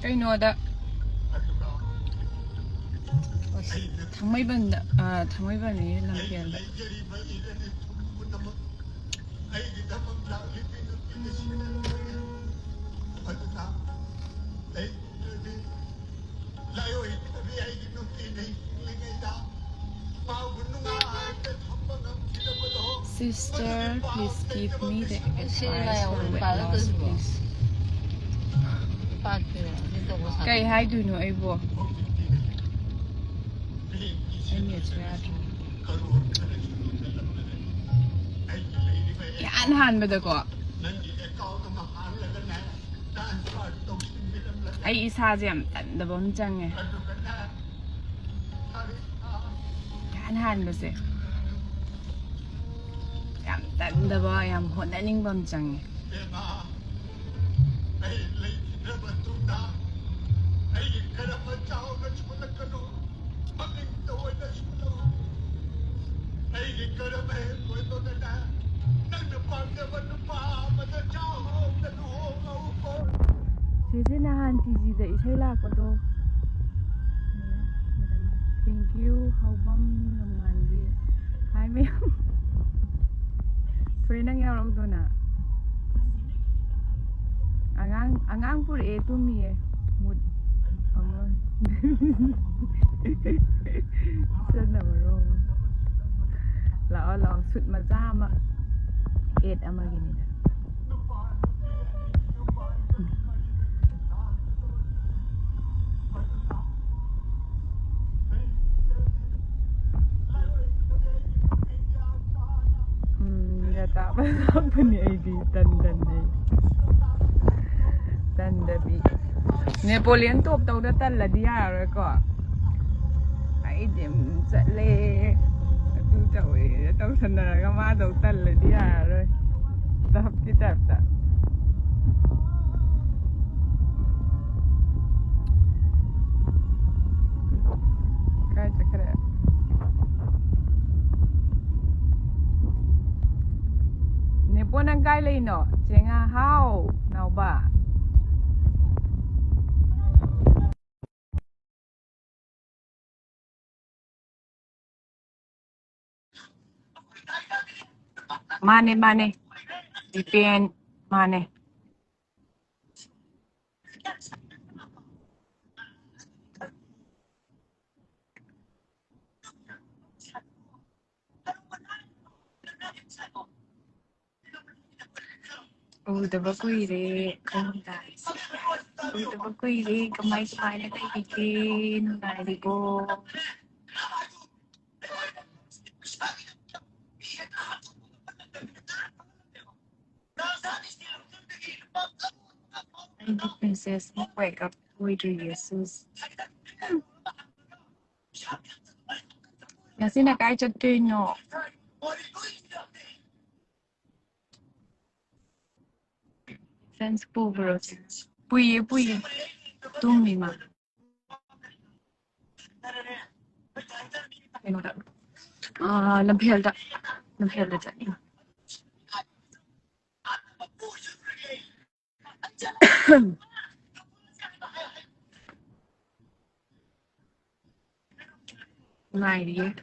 ꯀꯩꯅꯣꯗ ꯊꯥꯡꯃꯩꯕꯟꯗ ꯊꯥꯡꯃꯩꯕꯟꯗꯒꯤ ꯂꯝꯐꯦꯜꯗ Sister, please give me the advice for weight loss, please. Kay haiduyno aybo? Ay netso yadre. Yan hanbada ko. Ay isaje yam tandaba am change. Yan hanbase. Yam tandaba yam honaningbam am change. Sisi nahan TG da isay lakado. Thank you. How bang naman di? Hi may. Pwede nang yaram to na. Angang pur tu mi mood. Amon. Sana maro. Lao sut mazama. Ama gini da. Tapos apa ni ID tanda ni tanda bi Napoleon top tau da tan la dia rồi ko ai điểm sẽ lê tu tau tau sana ga ma tau tan la dia rồi tap ki tap ta kai chakra Nepon ang kailay no, jenga how now ba? Mane, depend mane. Udaba kuire khngde. Udaba kuire kamay na kaibigan nari ko. Princess, wake up with Jesus. Kasi nakaichot kayo no. Sense povero. Puye. Tumi ma. Lamphel da chani. Ngai